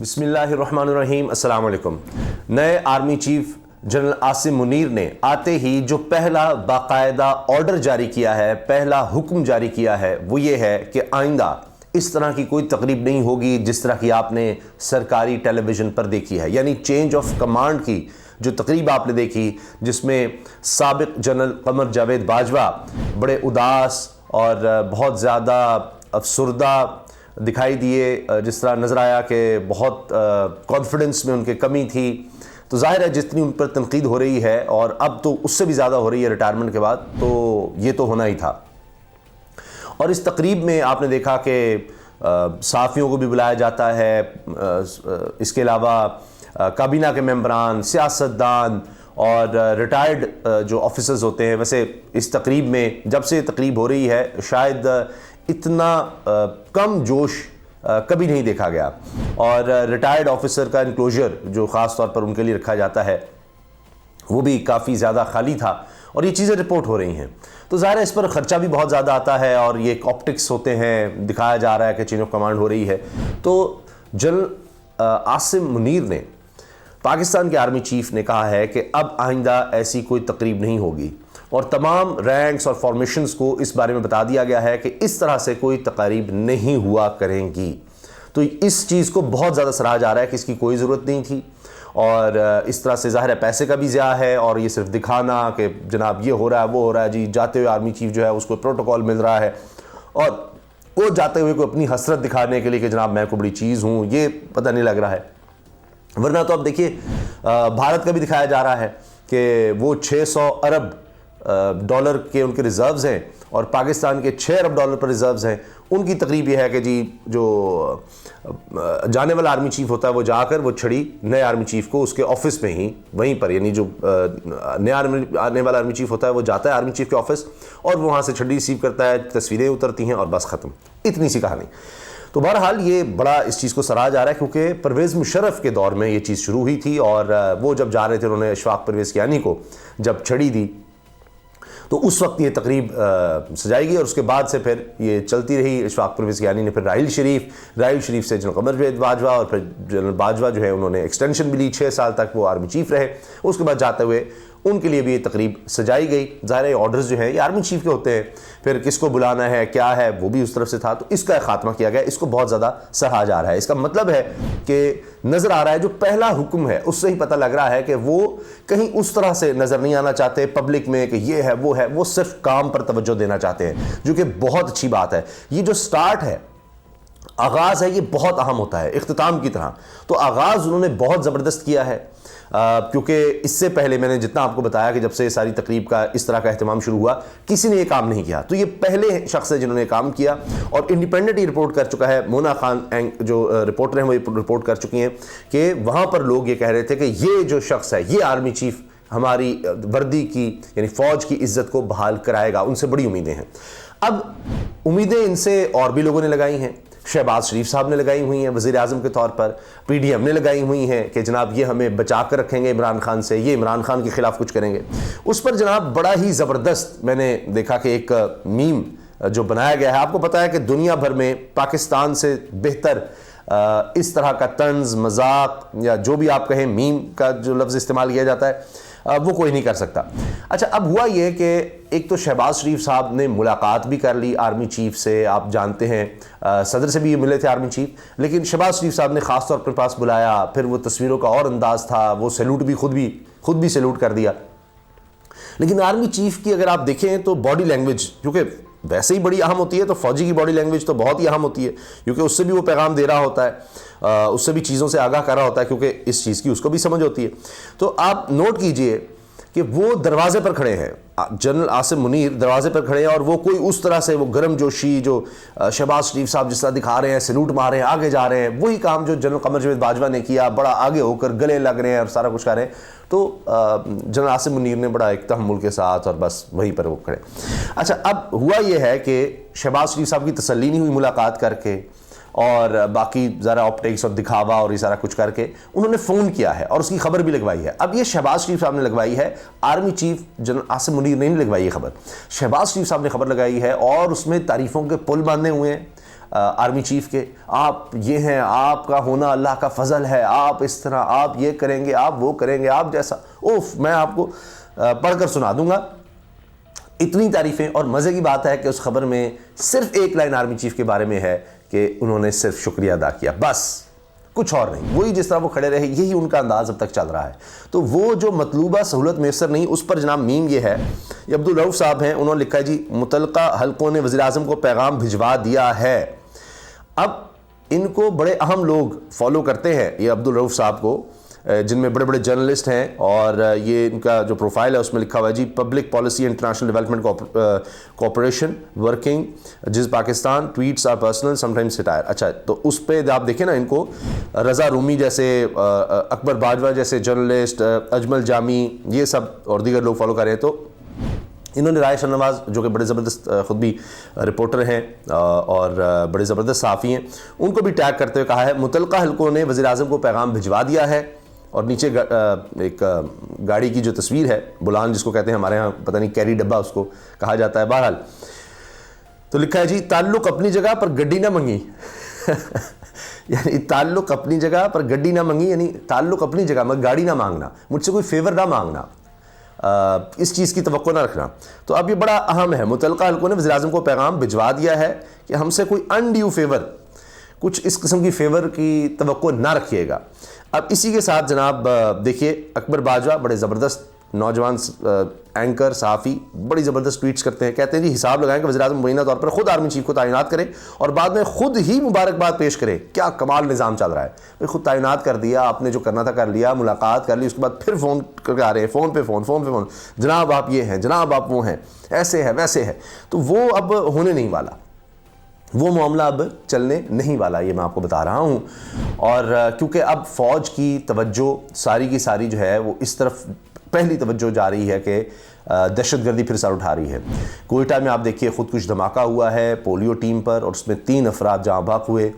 बिस्मिल्लाहिर्रहमानिर्रहीम, अस्सलाम वालेकुम। नए army chief general Asim Munir ने आते ही जो पहला बाकायदा ऑर्डर जारी किया है, पहला हुक्म जारी किया है, वो ये है कि आइंदा इस तरह की कोई तकरीब नहीं होगी जिस तरह की आपने सरकारी टेलीविज़न पर देखी है। यानी चेंज ऑफ कमांड की जो तकरीब आपने देखी, जिसमें साबिक जनरल कमर जावेद बाजवा बड़े उदास और बहुत ज़्यादा अफसुर्दा दिखाई दिए, जिस तरह नज़र आया कि बहुत कॉन्फिडेंस में उनके कमी थी। तो जाहिर है जितनी उन पर तनकीद हो रही है, और अब तो उससे भी ज़्यादा हो रही है रिटायरमेंट के बाद, तो ये तो होना ही था। और इस तकरीब में आपने देखा कि सहाफ़ियों को भी बुलाया जाता है, इसके अलावा काबीना के मेंबरान, सियासतदान और रिटायर्ड जो ऑफिसर्स होते हैं। वैसे इस तकरीब में जब से तकरीब हो रही है शायद इतना कम जोश कभी नहीं देखा गया, और रिटायर्ड ऑफिसर का इनक्लोजर जो ख़ास तौर पर उनके लिए रखा जाता है वो भी काफ़ी ज़्यादा खाली था, और ये चीज़ें रिपोर्ट हो रही हैं। तो ज़ाहिर है इस पर ख़र्चा भी बहुत ज़्यादा आता है, और ये ऑप्टिक्स होते हैं, दिखाया जा रहा है कि चेंज ऑफ कमांड हो रही है। तो जनरल आसिम मुनीर ने, पाकिस्तान के आर्मी चीफ ने कहा है कि अब आइंदा ऐसी कोई तकरीब नहीं होगी, और तमाम रैंक्स और फॉर्मेशंस को इस बारे में बता दिया गया है कि इस तरह से कोई तकरीब नहीं हुआ करेंगी। तो इस चीज़ को बहुत ज़्यादा सराहा जा रहा है कि इसकी कोई ज़रूरत नहीं थी, और इस तरह से ज़ाहिर है पैसे का भी ज़्या है, और ये सिर्फ दिखाना कि जनाब ये हो रहा है वो हो रहा है जी। जाते हुए आर्मी चीफ जो है उसको प्रोटोकॉल मिल रहा है, और वो जाते हुए को अपनी हसरत दिखाने के लिए कि जनाब मैं कोई बड़ी चीज़ हूँ, ये पता नहीं लग रहा है। वरना तो अब देखिए भारत का भी दिखाया जा रहा है कि वो 600 अरब डॉलर के उनके रिज़र्व्स हैं, और पाकिस्तान के 6 अरब डॉलर पर रिज़र्व्स हैं। उनकी तकरीब यह है कि जी जो जाने वाला आर्मी चीफ होता है वो जाकर वो छड़ी नए आर्मी चीफ को उसके ऑफिस में ही वहीं पर, यानी जो नया आने वाला आर्मी चीफ होता है वो जाता है आर्मी चीफ के ऑफिस, और वो वहाँ से छड़ी रिसीव करता है, तस्वीरें उतरती हैं और बस ख़त्म। इतनी सी कहानी। तो बहरहाल ये बड़ा इस चीज़ को सराहा जा रहा है, क्योंकि परवेज़ मुशर्रफ के दौर में ये चीज़ शुरू हुई थी, और वो जब जा रहे थे उन्होंने अशफाक परवेज़ कियानी को जब छड़ी दी, तो उस वक्त ये तकरीब सजाई गई, और उसके बाद से फिर ये चलती रही। अशफाक परवेज़ कियानी ने फिर राहिल शरीफ से जनरल कमर जावेद बाजवा, और फिर जनरल बाजवा जो है उन्होंने एक्सटेंशन भी ली, 6 साल तक वो आर्मी चीफ रहे। उसके बाद जाते हुए उनके लिए भी ये तकरीब सजाई गई। ज़ाहिर है ऑर्डर्स जो हैं ये आर्मी चीफ के होते हैं, फिर किसको बुलाना है क्या है वो भी उस तरफ से था, तो इसका खात्मा किया गया। इसको बहुत ज़्यादा सराहा जा रहा है। इसका मतलब है कि नज़र आ रहा है जो पहला हुक्म है उससे ही पता लग रहा है कि वो कहीं उस तरह से नज़र नहीं आना चाहते पब्लिक में कि ये है वो है, वो सिर्फ काम पर तवज्जो देना चाहते हैं, जो कि बहुत अच्छी बात है। ये जो स्टार्ट है, आगाज़ है, ये बहुत अहम होता है इख्तिताम की तरह। तो आगाज़ उन्होंने बहुत ज़बरदस्त किया है, क्योंकि इससे पहले मैंने जितना आपको बताया कि जब से सारी तकरीब का इस तरह का अहतमाम शुरू हुआ किसी ने ये काम नहीं किया। तो ये पहले शख्स है जिन्होंने काम किया, और इंडिपेंडेंट ही रिपोर्ट कर चुका है। मोना खान जो रिपोर्टर हैं वो रिपोर्ट कर चुकी हैं कि वहाँ पर लोग ये कह रहे थे कि ये जो शख्स है, ये आर्मी चीफ हमारी वर्दी की यानी फ़ौज की इज़्ज़त को बहाल कराएगा। उनसे बड़ी उम्मीदें हैं। अब उम्मीदें इनसे और भी लोगों ने लगाई हैं। शहबाज शरीफ साहब ने लगाई हुई हैं वज़ीर आज़म के तौर पर, PDM ने लगाई हुई हैं कि जनाब ये हमें बचा कर रखेंगे इमरान खान से, ये इमरान खान के ख़िलाफ़ कुछ करेंगे। उस पर जनाब बड़ा ही ज़बरदस्त मैंने देखा कि एक मीम जो बनाया गया है। आपको पता है कि दुनिया भर में पाकिस्तान से बेहतर इस तरह का तंज़, मजाक या जो भी आप कहें मीम का जो लफ्ज़ इस्तेमाल किया जाता है वो कोई नहीं कर सकता। अच्छा, अब हुआ ये कि एक तो शहबाज शरीफ साहब ने मुलाकात भी कर ली आर्मी चीफ से, आप जानते हैं सदर से भी मिले थे आर्मी चीफ, लेकिन शहबाज शरीफ साहब ने ख़ास तौर पर पास बुलाया। फिर वो तस्वीरों का और अंदाज़ था, वो सैल्यूट भी खुद भी सैल्यूट कर दिया। लेकिन आर्मी चीफ की अगर आप देखें तो बॉडी लैंग्वेज, क्योंकि वैसे ही बड़ी अहम होती है, तो फ़ौजी की बॉडी लैंग्वेज तो बहुत ही अहम होती है, क्योंकि उससे भी वो पैगाम दे रहा होता है, उससे भी चीज़ों से आगाह कर रहा होता है, क्योंकि इस चीज़ की उसको भी समझ होती है। तो आप नोट कीजिए कि वो दरवाजे पर खड़े हैं, जनरल आसिम मुनीर दरवाजे पर खड़े हैं, और वो कोई उस तरह से वो गर्म जोशी जो शहबाज शरीफ साहब जिस तरह दिखा रहे हैं, सैल्यूट मार रहे हैं, आगे जा रहे हैं, वही काम जो जनरल कमर जावेद बाजवा ने किया, बड़ा आगे होकर गले लग रहे हैं और सारा कुछ कर रहे हैं। तो जनरल आसिम मुनीर ने बड़ा एक तहम्मुल के साथ और बस वहीं पर वो खड़े। अच्छा, अब हुआ ये है कि शहबाज शरीफ साहब की तसल्ली नहीं हुई मुलाकात करके, और बाकी ज़रा ऑप्टिक्स और दिखावा और ये सारा कुछ करके उन्होंने फ़ोन किया है और उसकी खबर भी लगवाई है। अब ये शहबाज शरीफ साहब ने लगवाई है, army chief general Asim Munir ने नहीं लगवाई है खबर, शहबाज शरीफ साहब ने खबर लगाई है, और उसमें तारीफ़ों के पुल बांधे हुए हैं। आर्मी चीफ के, आप ये हैं, आपका होना अल्लाह का फजल है, आप इस तरह, आप ये करेंगे, आप वो करेंगे, आप जैसा, उफ, मैं आपको पढ़कर सुना दूंगा। इतनी तारीफें। और मज़े की बात है कि उस खबर में सिर्फ एक लाइन आर्मी चीफ के बारे में है कि उन्होंने सिर्फ शुक्रिया अदा किया, बस कुछ और नहीं। वही जिस तरह वो खड़े रहे, यही उनका अंदाज अब तक चल रहा है। तो वो जो मतलूबा सहूलत मैसर नहीं, उस पर जनाब मीम ये है, ये अब्दुल रऊफ साहब हैं, उन्होंने लिखा है जी, मुतलका हलकों ने वज़ीर आज़म को पैगाम भिजवा दिया है। अब इनको बड़े अहम लोग फॉलो करते हैं, ये अब्दुल रऊफ साहब को, जिनमें बड़े बड़े जर्नलिस्ट हैं, और ये इनका जो प्रोफाइल है उसमें लिखा हुआ है जी, public policy international development cooperation working जिस Pakistan, tweets are personal sometimes retire. अच्छा, तो उस पर आप देखें ना, इनको रज़ा रूमी जैसे, अकबर बाजवा जैसे जर्नलिस्ट, अजमल जामी, ये सब और दीगर लोग फॉलो कर रहे हैं। तो इन्होंने राय शहनवाज, जो कि बड़े ज़बरदस्त ख़ुद भी रिपोर्टर हैं और बड़े ज़बरदस्त सहाफ़ी हैं, उनको भी टैग करते हुए कहा है, मुतलका हलकों ने वज़ीर आज़म को पैगाम भिजवा दिया है। और नीचे एक गाड़ी की जो तस्वीर है, बुलान जिसको कहते हैं हमारे यहाँ, पता नहीं कैरी डब्बा उसको कहा जाता है, बहरहाल तो लिखा है जी, ताल्लुक़ अपनी जगह पर गड्डी ना मंगी यानी ताल्लुक़ अपनी जगह पर गड्डी ना मंगी, यानी ताल्लुक़ अपनी जगह मगर गाड़ी ना मांगना, मुझसे कोई फेवर ना मांगना, इस चीज़ की तवक्को ना रखना। तो अब ये बड़ा अहम है, मुतलका हलकों ने वज़ीर आज़म को पैगाम भिजवा दिया है कि हमसे कोई अनड्यू फेवर, कुछ इस किस्म की फेवर की तवक्को ना रखिएगा। अब इसी के साथ जनाब देखिए, अकबर बाजवा बड़े ज़बरदस्त नौजवान एंकर सहाफ़ी, बड़ी ज़बरदस्त ट्वीट्स करते हैं, कहते हैं जी, हिसाब लगाएं कि वज़ीर आज़म मुबैना तौर पर ख़ुद आर्मी चीफ को तैनात करें और बाद में ख़ुद ही मुबारकबाद पेश करें। क्या कमाल निज़ाम चल रहा है भाई, ख़ुद तैनात कर दिया आपने, जो करना था कर लिया, मुलाकात कर ली, उसके बाद फिर फ़ोन करके आ रहे हैं, फ़ोन पे फ़ोन, जनाब आप ये हैं, जनाब आप वो हैं, ऐसे है वैसे है। तो वो अब होने नहीं वाला, वो मामला अब चलने नहीं वाला, ये मैं आपको बता रहा हूँ। और क्योंकि अब फ़ौज की तवज्जो सारी की सारी जो है वो इस तरफ, पहली तवज्जो जा रही है कि दहशतगर्दी फिर सर उठा रही है। कोयटा में आप देखिए, ख़ुदकुश धमाका हुआ है पोलियो टीम पर, और उसमें 3 अफराद जाँ बाक हुए,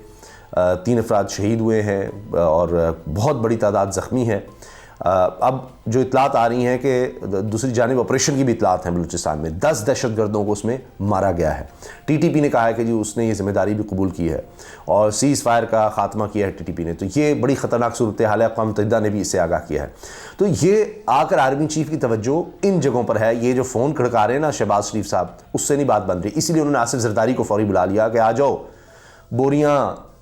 3 अफराद शहीद हुए हैं और बहुत बड़ी तादाद ज़ख्मी है। अब जो इतलात आ रही हैं कि दूसरी जानिब ऑपरेशन की भी इतलात हैं, बलूचिस्तान में 10 दहशतगर्दों को उसमें मारा गया है। टीटीपी ने कहा है कि जी उसने ये जिम्मेदारी भी कबूल की है और सीज़ फायर का ख़ात्मा किया है टीटीपी ने। तो ये बड़ी ख़तरनाक सूरत हाल है, अक़वाम मुत्तहिदा ने भी इससे आगाह किया है। तो ये आकर आर्मी चीफ की तवज्जो इन जगहों पर है। ये जो फ़ोन खड़का रहे हैं ना शहबाज शरीफ साहब, उससे नहीं बात बन रही, इसीलिए उन्होंने आसिफ जरदारी को फ़ौरी बुला लिया कि आ जाओ, बोरियाँ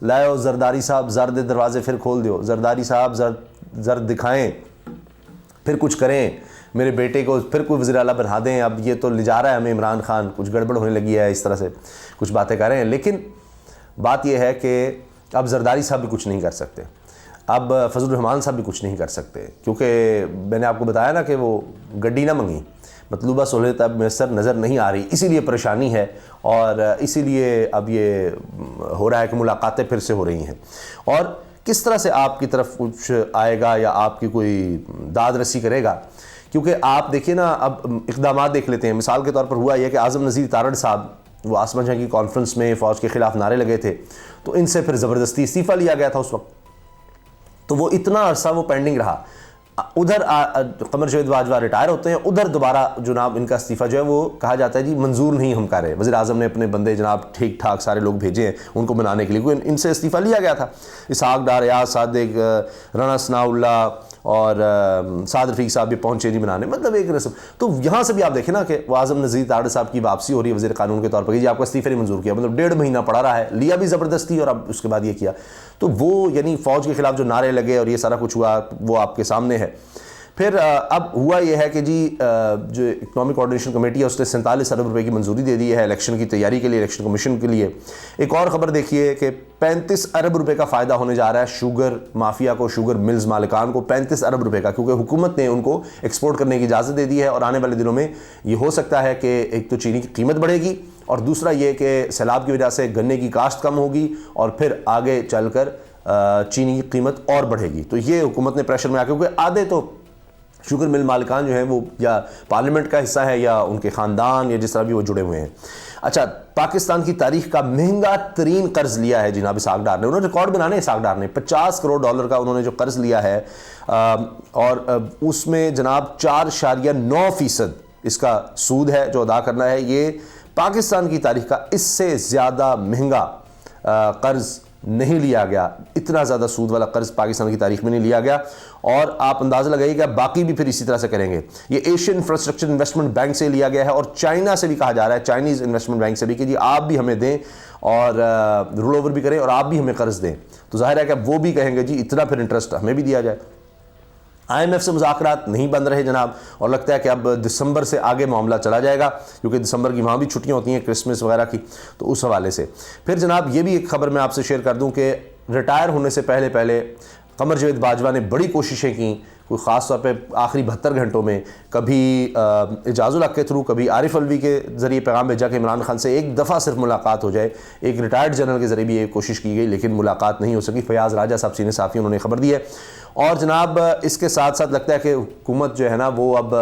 लाओ जरदारी साहब, जर्द दरवाजे फिर खोल दो, जरदारी साहब जर्द दिखाएं, फिर कुछ करें, मेरे बेटे को फिर कोई वज़ीर आला बना दें। अब ये तो ले जा रहा है हमें इमरान खान, कुछ गड़बड़ होने लगी है, इस तरह से कुछ बातें कर रहे हैं। लेकिन बात यह है कि अब जरदारी साहब भी कुछ नहीं कर सकते, अब फजलुर रहमान साहब भी कुछ नहीं कर सकते, क्योंकि मैंने आपको बताया ना कि वो गड्डी ना मंगी, मतलूबा सहूलियत अब मैसर नज़र नहीं आ रही, इसीलिए परेशानी है और इसीलिए अब ये हो रहा है कि मुलाकातें फिर से हो रही हैं। और किस तरह से आपकी तरफ कुछ आएगा या आपकी कोई दाद रसी करेगा, क्योंकि आप देखिए ना, अब इक़दामात देख लेते हैं। मिसाल के तौर पर हुआ यह कि आज़म नज़ीर तारड़ साहब, वो आसमान शाह की कॉन्फ्रेंस में फ़ौज के ख़िलाफ़ नारे लगे थे, तो इनसे फिर ज़बरदस्ती इस्तीफ़ा लिया गया था उस वक्त। तो वो इतना अरसा वो पेंडिंग रहा। उधर कमर जावेद बाजवा रिटायर होते हैं, उधर दोबारा जनाब इनका इस्तीफ़ा जो है वो कहा जाता है जी मंजूर नहीं हम कर रहे। वज़ीर आज़म ने अपने बंदे जनाब ठीक ठाक सारे लोग भेजे हैं उनको बनाने के लिए, इनसे इस्तीफ़ा लिया गया था। इसहाक डार, याद सादिक, राना सनाउल्ला और साद रफ़ीक साहब भी पहुँचे जी बनाने, मतलब एक रस्म। तो यहाँ से भी आप देखें ना कि आज़म नज़ीर तारड़ साहब की वापसी हो रही है वज़ीर कानून के तौर पर, जी आपका इस्तीफ़ा नहीं मंजूर किया, मतलब 1.5 महीना पड़ा रहा है, लिया भी ज़बरदस्ती और अब उसके बाद ये किया। तो वो यानी फ़ौज के ख़िलाफ़ जो नारे लगे और ये सारा कुछ हुआ वो आपके सामने है। फिर अब हुआ यह है कि जी जो इकनॉमिक कोऑर्डिनेशन कमेटी है उसने 47 अरब रुपए की मंजूरी दे दी है इलेक्शन की तैयारी के लिए, इलेक्शन कमीशन के लिए। एक और ख़बर देखिए कि 35 अरब रुपए का फ़ायदा होने जा रहा है शुगर माफिया को, शुगर मिल्स मालिकान को 35 अरब रुपए का, क्योंकि हुकूमत ने उनको एक्सपोर्ट करने की इजाज़त दे दी है। और आने वाले दिनों में ये हो सकता है कि एक तो चीनी की कीमत बढ़ेगी और दूसरा ये कि सैलाब की वजह से गन्ने की काश्त कम होगी और फिर आगे चलकर चीनी की कीमत और बढ़ेगी। तो ये हुकूमत ने प्रेशर में आके, क्योंकि आधे तो शुगर मिल मालिकान जो हैं वो या पार्लियामेंट का हिस्सा है या उनके ख़ानदान या जिस तरह भी वो जुड़े हुए हैं। अच्छा, पाकिस्तान की तारीख का महंगा तरीन कर्ज लिया है जनाब इसहाक डार ने, उन्होंने रिकॉर्ड बनाने इसहाक डार ने $50 करोड़ का उन्होंने जो कर्ज लिया है और उसमें जनाब 4.9% इसका सूद है जो अदा करना है। ये पाकिस्तान की तारीख का इससे ज़्यादा महंगा कर्ज़ नहीं लिया गया, इतना ज़्यादा सूद वाला कर्ज पाकिस्तान की तारीख में नहीं लिया गया। और आप अंदाज़ा लगाइएगा बाकी भी फिर इसी तरह से करेंगे। ये एशियन इंफ्रास्ट्रक्चर इन्वेस्टमेंट बैंक से लिया गया है और चाइना से भी कहा जा रहा है, चाइनीज़ इन्वेस्टमेंट बैंक से भी, कि जी आप भी हमें दें और रोल ओवर भी करें और आप भी हमें कर्ज दें। तो जाहिर है कि वो भी कहेंगे जी इतना फिर इंटरेस्ट हमें भी दिया जाए। IMF से मुज़ाकरात नहीं बन रहे जनाब, और लगता है कि अब दिसंबर से आगे मामला चला जाएगा, क्योंकि दिसंबर की वहाँ भी छुट्टियाँ होती हैं क्रिसमस वगैरह की, तो उस हवाले से। फिर जनाब ये भी एक खबर मैं आपसे शेयर कर दूँ कि रिटायर होने से पहले पहले कमर जावेद बाजवा ने बड़ी कोशिशें की, कोई ख़ास तौर पे आखिरी 72 घंटों में, कभी एजाज़ुल हक के थ्रू, कभी आरिफ अलवी के ज़रिए पैगाम भेजा कि इमरान खान से एक दफ़ा सिर्फ मुलाकात हो जाए। एक रिटायर्ड जनरल के ज़रिए भी ये कोशिश की गई लेकिन मुलाकात नहीं हो सकी। फयाज़ राजा साहब सीनियर साफ़ी उन्होंने खबर दी है। और जनाब इसके साथ साथ लगता है कि हुकूमत जो है ना वो अब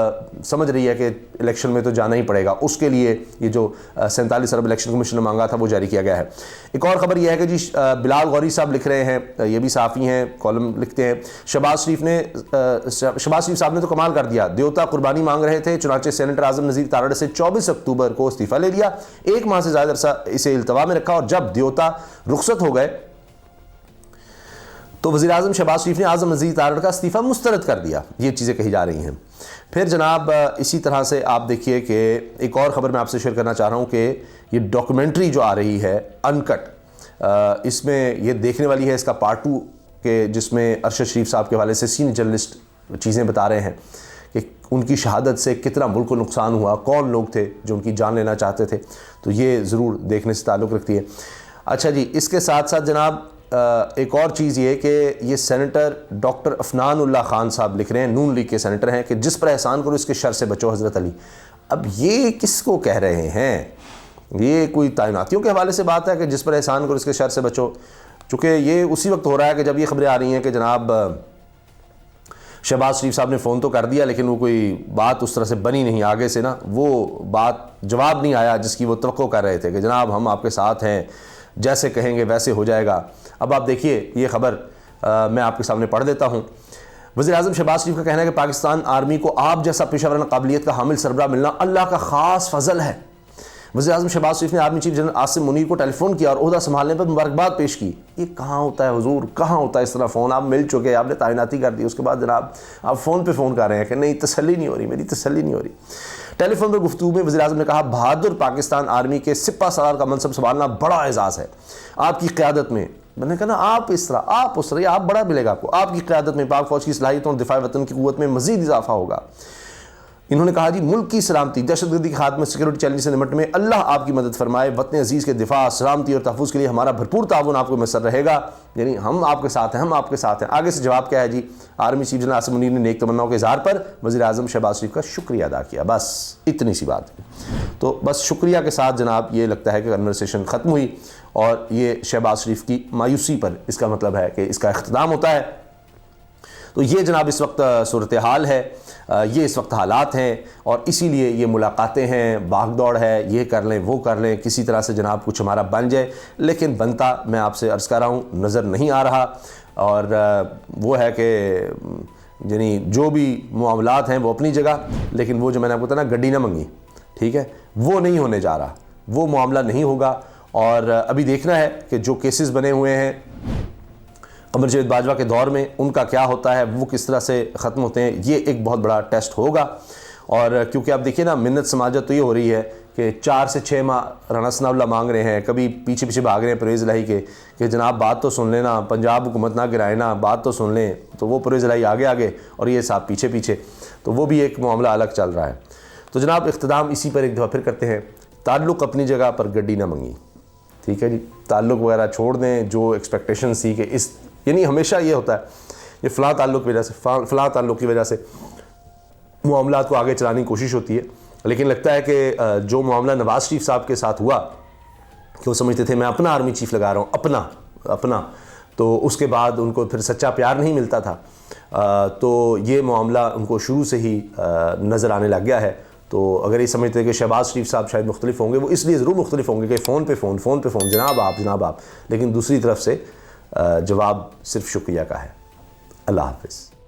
समझ रही है कि इलेक्शन में तो जाना ही पड़ेगा, उसके लिए ये जो 47 अरब इलेक्शन कमीशन ने मांगा था वो जारी किया गया है। एक और ख़बर यह है कि जी बिलाल गौरी साहब लिख रहे हैं, ये भी साफ़ी हैं, कॉलम लिखते हैं, शहबाज शरीफ साहब ने तो कमाल कर दिया, देवता कुर्बानी मांग रहे थे, चुनाचे सेनेटर आज़म नज़ीर तारड़ से 24 अक्टूबर को इस्तीफ़ा ले लिया, 1 माह से ज़्यादा अरसा इसे इल्तवा में रखा और जब देवता रुखसत हो गए तो वज़ीर आज़म शहबाज शरीफ ने आज़म नज़ीर तारड़ का इस्तीफ़ा मुस्तरद कर दिया। ये चीज़ें कही जा रही हैं। फिर जनाब इसी तरह से आप देखिए कि एक और ख़बर मैं आपसे शेयर करना चाह रहा हूँ कि ये डॉक्यूमेंट्री जो आ रही है अनकट, इसमें ये देखने वाली है, इसका पार्ट 2 के जिसमें अरशद शरीफ साहब के हवाले से सीनियर जर्नलिस्ट चीज़ें बता रहे हैं कि उनकी शहादत से कितना मुल्क को नुकसान हुआ, कौन लोग थे जो उनकी जान लेना चाहते थे। तो ये ज़रूर देखने से ताल्लुक़ रखती है। अच्छा जी, इसके साथ साथ जनाब एक और चीज़ ये कि ये सेनेटर डॉक्टर अफनानुल्लाह खान साहब लिख रहे हैं, नून लीग के सेनेटर हैं, कि जिस पर एहसान करो इसके शर से बचो हज़रत अली। अब ये किसको कह रहे हैं? ये कोई तैनातियों के हवाले से बात है कि जिस पर एहसान करो इसके शर से बचो, चूँकि ये उसी वक्त हो रहा है कि जब ये खबरें आ रही हैं कि जनाब शहबाज शरीफ साहब ने फ़ोन तो कर दिया लेकिन वो कोई बात उस तरह से बनी नहीं, आगे से ना वो बात जवाब नहीं आया जिसकी वो तवक्को कर रहे थे कि जनाब हम आपके साथ हैं, जैसे कहेंगे वैसे हो जाएगा। अब आप देखिए ये ख़बर मैं आपके सामने पढ़ देता हूँ। वज़ीर आज़म शहबाज शरीफ का कहना है कि पाकिस्तान आर्मी को आप जैसा पेशावराना काबिलियत का हामिल सरबराह मिलना अल्लाह का ख़ास फजल है। वज़ीर आज़म शहबाज शरीफ ने army chief general Asim Munir को टेलीफोन किया और ओहदा संभालने पर मुबारकबाद पेश की। ये कहाँ होता है हुजूर, कहाँ होता है इस तरह फ़ोन? आप मिल चुके, आपने तैनाती कर दी, उसके बाद जनाब आप फ़ोन पे फ़ोन कर रहे हैं कि नहीं तसल्ली नहीं हो रही, मेरी तसल्ली नहीं हो रही। टेलीफोन पर गुफ्तगू में वज़ीर आज़म ने कहा, बहादुर पाकिस्तान आर्मी के सिपा सलार का मनसब संभालना बड़ा एजाज़ है आपकी क़यादत में। मैंने कहा ना आप इस तरह, आप उस तरह, आप बड़ा मिलेगा आपको, आपकी क़यादत में पाक फ़ौज की सलाहियतों और दिफा वतन की क़ुव्वत में मज़ीद इजाफा होगा। इन्होंने कहा जी मुल्क की सलामती, दहशतगर्दी के खात्मे, सिक्योरिटी चैलेंज से निपटने में अल्लाह आपकी मदद फरमाए। वतन अजीज़ के दिफा, सलामती और तहफ़्फ़ुज़ के लिए हमारा भरपूर ताउन आपको मैसर रहेगा। यानी हम आपके साथ हैं, हम आपके साथ हैं। आगे से जवाब क्या है जी? Army chief general Asim Munir ने नेक तमन्नाओं के इज़हार पर वज़ीर आज़म शहबाज शरीफ का शुक्रिया अदा किया। बस इतनी सी बात है। तो बस शुक्रिया के साथ जनाब ये लगता है कि कन्वर्सेशन ख़त्म हुई और ये शहबाज शरीफ की मायूसी पर इसका मतलब है कि इसका इख्तिताम होता है। तो ये जनाब इस वक्त सूरत हाल है, ये इस वक्त हालात हैं और इसीलिए ये मुलाकातें हैं, भाग दौड़ है, ये कर लें वो कर लें, किसी तरह से जनाब कुछ हमारा बन जाए। लेकिन बनता मैं आपसे अर्ज़ कर रहा हूँ नज़र नहीं आ रहा। और वो है कि यानी जो भी मामलात हैं वो अपनी जगह, लेकिन वो जो मैंने आपको बताया ना गड्डी ना मंगी, ठीक है, वो नहीं होने जा रहा, वो मामला नहीं होगा। और अभी देखना है कि जो केसेस बने हुए हैं कमर जावेद बाजवा के दौर में उनका क्या होता है, वो किस तरह से ख़त्म होते हैं, ये एक बहुत बड़ा टेस्ट होगा। और क्योंकि आप देखिए ना मिन्नत समाजत तो ये हो रही है कि 4 से 6 माह राना सनाउल्लाह मांग रहे हैं, कभी पीछे पीछे भाग रहे हैं परवेज़ इलाही के कि जनाब बात तो सुन लेना, पंजाब हुकूमत ना गिराए ना, बात तो सुन लें। तो वो परवेज़ इलाही आगे आगे और ये साहब पीछे पीछे, तो वो भी एक मामला अलग चल रहा है। तो जनाब इख्तिताम इसी पर एक दफ़ा फिर करते हैं, ताल्लुक़ अपनी जगह पर गड्डी ना मंगी, ठीक है जी। ताल्लुक़ वगैरह छोड़ दें, जो एक्सपेक्टेशन थी कि इस यानी हमेशा ये होता है ये फ़लाँ ताल्लुक़ की वजह से फ़लाँ ताल्लुक़ की वजह से मामलात को आगे चलाने की कोशिश होती है। लेकिन लगता है कि जो मामला नवाज़ शरीफ साहब के साथ हुआ कि वो समझते थे मैं अपना आर्मी चीफ लगा रहा हूँ, अपना, तो उसके बाद उनको फिर सच्चा प्यार नहीं मिलता था। तो ये मामला उनको शुरू से ही नज़र आने लग गया है। तो अगर ये समझते हैं कि शहबाज शरीफ साहब शायद मुख्तलिफ होंगे, वो इसलिए ज़रूर मुख्तलिफ होंगे कि फ़ोन पे फ़ोन, जनाब आप, लेकिन दूसरी तरफ से जवाब सिर्फ शुक्रिया का है। अल्लाह हाफ़िज़।